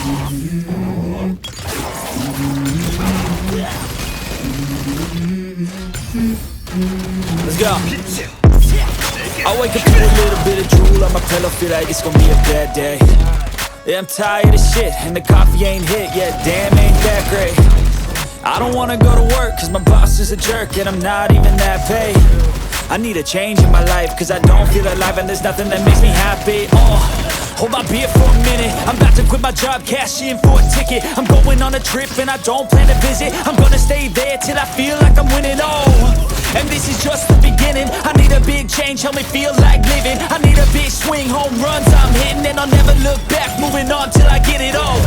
Let's go. I wake up to a little bit of drool on my pillow, feel like it's gonna be a bad day. Yeah, I'm tired of shit, and the coffee ain't hit yet, damn, ain't that great. I don't wanna go to work, cause my boss is a jerk, and I'm not even that paid. I need a change in my life, cause I don't feel alive, and there's nothing that makes me happy. Hold my beer for a minute, I'm about to quit my job, cash in for a ticket. I'm going on a trip, and I don't plan to visit. I'm gonna stay there till I feel like I'm winning, and this is just the beginning. I need a big change, help me feel like living. I need a big swing, home runs I'm hitting, and I'll never look back, moving on till I get it all.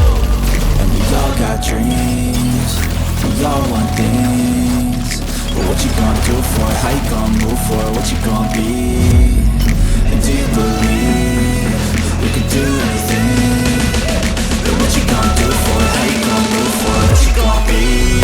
And we all got dreams, we all want things, but what you gonna do for it? How you gonna move for it? What you gonna be? And do you believe you can do anything? But what you gonna do for it? How you gonna move for it? What you gonna be?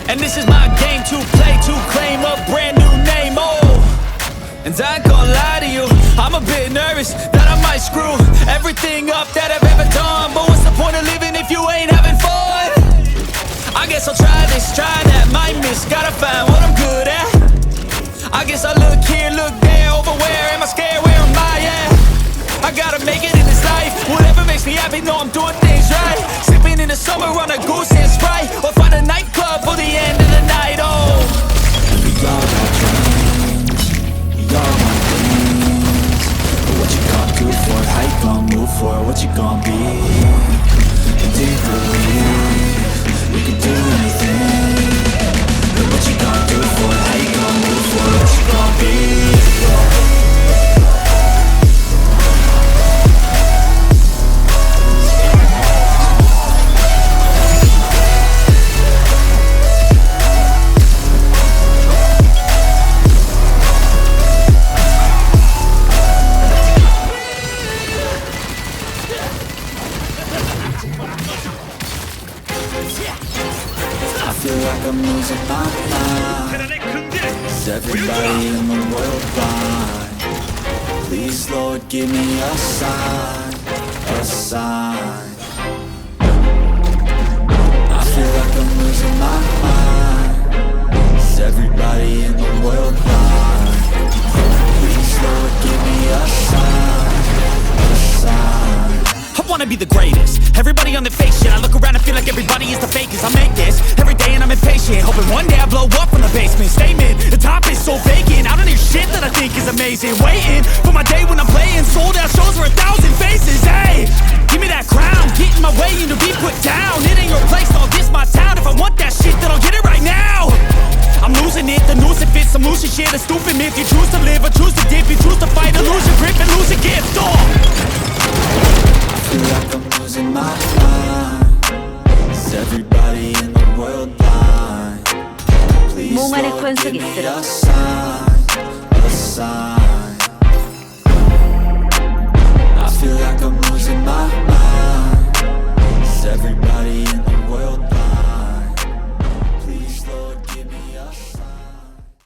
And this is my game to play, to claim a brand new name, And I ain't gonna lie to you, I'm a bit nervous that I might screw everything up that I've ever done. But what's the point of living if you ain't having fun? I guess I'll try this, try that, might miss, gotta find what I'm good at. I guess I look here, look there, over where am I scared, where am I at? I gotta make it in this life, whatever makes me happy, know I'm doing things right. Sipping in the summer on a goose and Sprite, or find a nightclub for the end of the night, We all got dreams, we all want things, but what you gonna do for it? How you gonna move for it? What you gonna be? And do you believe you can do anything? But what you gonna do for it? How you gonna move for it? What you gonna be? I'm losing my mind. Is everybody in the world blind? Please, Lord, give me a sign, a sign. I feel like I'm losing my mind. Is everybody in the world blind? Please, Lord, give me a sign, a sign. I wanna be the greatest. Everybody on the fake shit. I look around and feel like everybody is the fakest. I make this every day and I'm impatient, hoping one day I blow up from the basement. Statement, the top is so vacant. I don't hear shit that I think is amazing. Waiting for my day when I'm playing sold out shows for 1,000 faces. Hey, give me that crown, get in my way and to be put down. It ain't your place, no, this my town. If I want that shit, then I'll get it right now. I'm losing it, the noose it fits, I'm losing shit. A stupid myth, you choose to live or choose to dip. You choose to fight or lose your grip and lose a gift. I feel like I'm losing my mind. Is everybody in the world blind? Please, Lord, give me a sign, a sign. I feel like I'm losing my mind. Is everybody in the